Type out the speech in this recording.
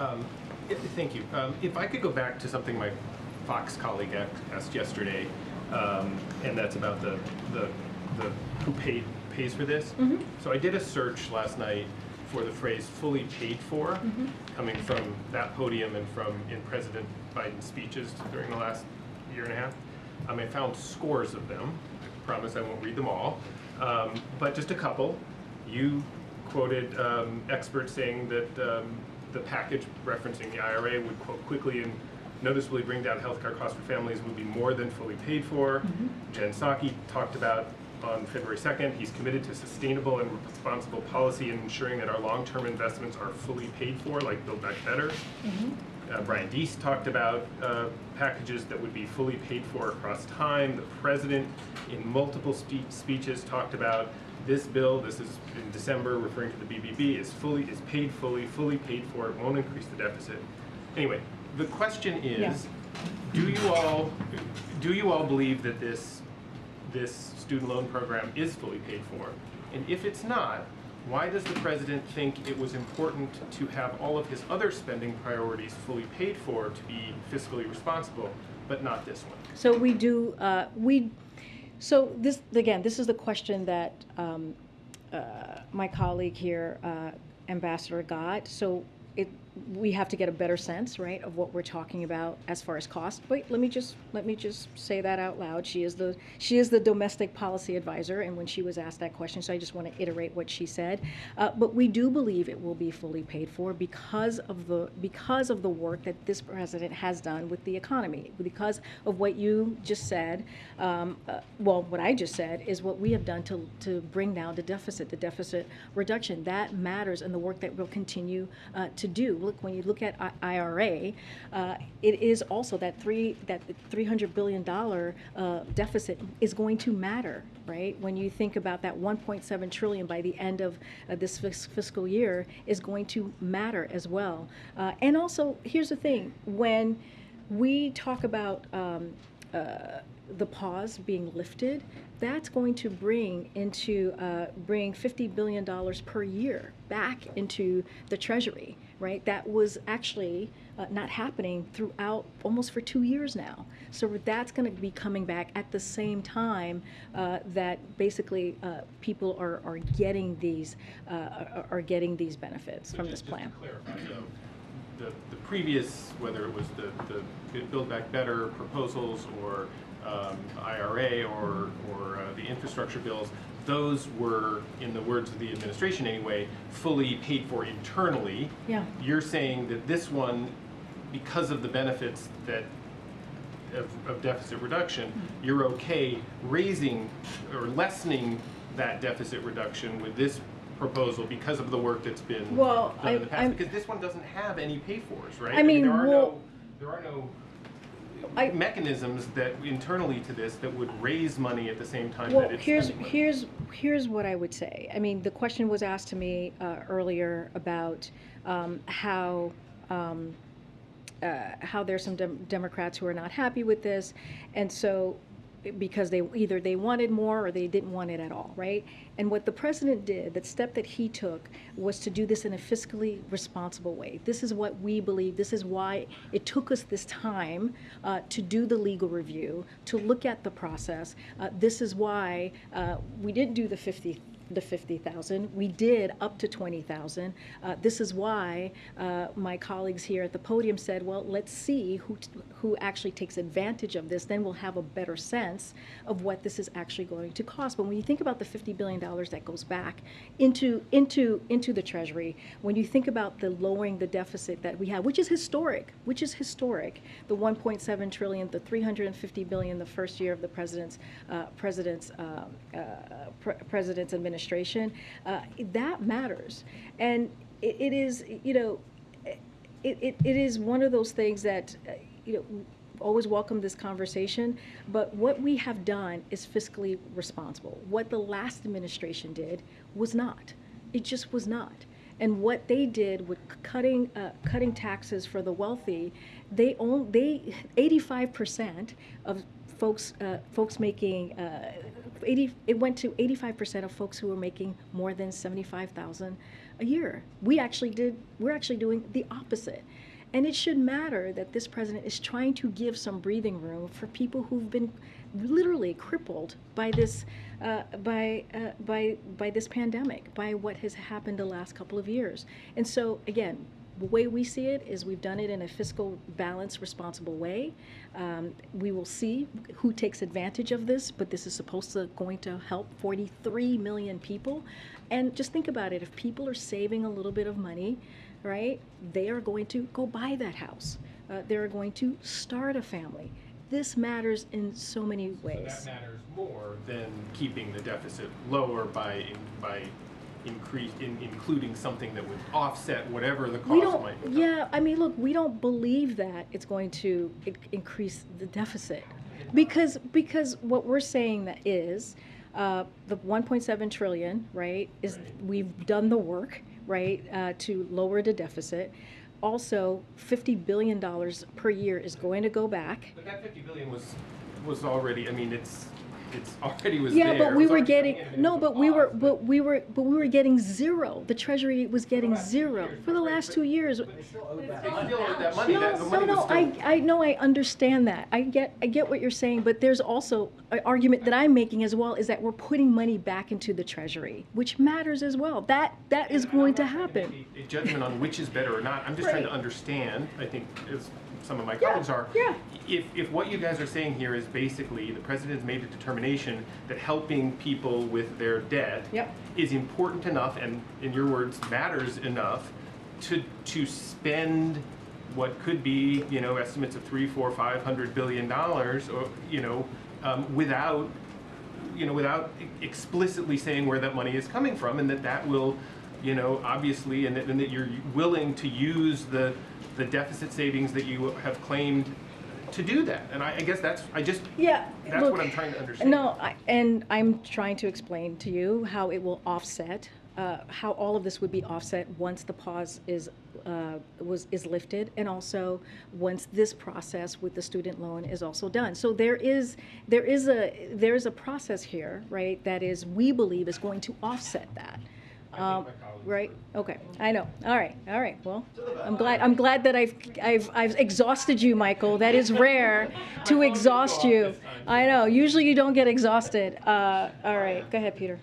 Um, Thank you. If I could go back to something my Fox colleague asked yesterday, and that's about the who pays for this. So I did a search last night for the phrase "fully paid for," coming from that podium and from in President Biden's speeches during the last year and a half. I found scores of them. I promise I won't read them all, but just a couple. You quoted experts saying that the package referencing the IRA would, quote, quickly and noticeably bring down healthcare costs for families would be more than fully paid for. Jen Psaki talked about on February 2nd, he's committed to sustainable and responsible policy and ensuring that our long-term investments are fully paid for, like Build Back Better. Brian Deese talked about packages that would be fully paid for across time. The president, in multiple speeches, talked about this bill. This is in December, referring to the BBB, is fully paid for. It won't increase the deficit. Anyway, the question is, do you all believe that this student loan program is fully paid for? And if it's not, why does the president think it was important to have all of his other spending priorities fully paid for to be fiscally responsible, but not this one? So we do, so this, again, this is the question that my colleague here, Ambassador, got. So we have to get a better sense, right, of what we're talking about as far as cost. Wait, let me just say that out loud. She is the domestic policy advisor, and when she was asked that question, so I just want to iterate what she said. But we do believe it will be fully paid for because of the work that this president has done with the economy, because of what you just said. Well, what I just said is what we have done to bring down the deficit reduction. That matters, and the work that we'll continue to do. Look, when you look at IRA, it is also that $300 billion deficit is going to matter, right? When you think about that 1.7 trillion by the end of this fiscal year is going to matter as well. And also, here's the thing: when we talk about the pause being lifted, that's going to bring $50 billion per year back into the Treasury, right? That was actually not happening throughout almost for 2 years now. So that's going to be coming back at the same time that basically people are getting these benefits from this plan. Just to clarify, the previous, whether it was the Build Back Better proposals or IRA or the infrastructure bills, those were, in the words of the administration anyway, fully paid for internally. Yeah. You're saying that this one, because of the benefits that of deficit reduction, you're okay raising or lessening that deficit reduction with this proposal because of the work that's been done in the past. Because this one doesn't have any pay-fors, right? I mean, there are no mechanisms that internally to this that would raise money at the same time that it's here's what I would say. I mean, the question was asked to me earlier about how there's some Democrats who are not happy with this, and so because they wanted more or they didn't want it at all, right? And what the president did, the step that he took, was to do this in a fiscally responsible way. This is what we believe. This is why it took us this time to do the legal review, to look at the process. This is why we didn't do the 50,000. We did up to 20,000. This is why my colleagues here at the podium said, well, let's see who actually takes advantage of this. Then we'll have a better sense of what this is actually going to cost. But when you think about the $50 billion that goes back into the Treasury, when you think about the lowering the deficit that we have, which is historic, the 1.7 trillion, the 350 billion the first year of the president's administration, that matters. And it is, it is one of those things that, always welcome this conversation, but what we have done is fiscally responsible. What the last administration did was not. It just was not. And what they did with cutting taxes for the wealthy, 85% of folks making it went to 85% of folks who were making more than $75,000 a year. We're actually doing the opposite. And it should matter that this president is trying to give some breathing room for people who've been literally crippled by this, by this pandemic, by what has happened the last couple of years. And so, again, the way we see it is we've done it in a fiscal balanced, responsible way. We will see who takes advantage of this, but this is going to help 43 million people. And just think about it, if people are saving a little bit of money, right, they are going to go buy that house. They're going to start a family. This matters in so many ways. So that matters more than keeping the deficit lower by including something that would offset whatever the cost might become. Yeah, I mean, look, we don't believe that it's going to increase the deficit, because what we're saying that is the 1.7 trillion, right? We've done the work, right, to lower the deficit. Also, $50 billion per year is going to go back. But that $50 billion was already. I mean, it's already was yeah, there. but we were getting we were getting zero. The Treasury was getting zero for the last 2 years. But they still owed that money. I know, I understand that. I get what you're saying, but there's also an argument that I'm making as well, is that we're putting money back into the Treasury, which matters as well. That is going to happen. A judgment on which is better or not. I'm just trying to understand. I think as some of my colleagues are. Yeah. If what you guys are saying here is basically the president's made a determination that helping people with their debt is important enough, and in your words, matters enough to spend what could be, estimates of $300, $400, $500 billion, or without explicitly saying where that money is coming from, and that will, obviously, and that you're willing to use the deficit savings that you have claimed to do that. And I guess that's look, what I'm trying to understand. No, and I'm trying to explain to you how it will offset, how all of this would be offset once the pause is lifted, and also once this process with the student loan is also done. So there is a process here, right, that is, we believe, is going to offset that. Right? Okay. I know. All right. Well, I'm glad that I've exhausted you, Michael. That is rare to exhaust you. I know. Usually you don't get exhausted. All right. Go ahead, Peter.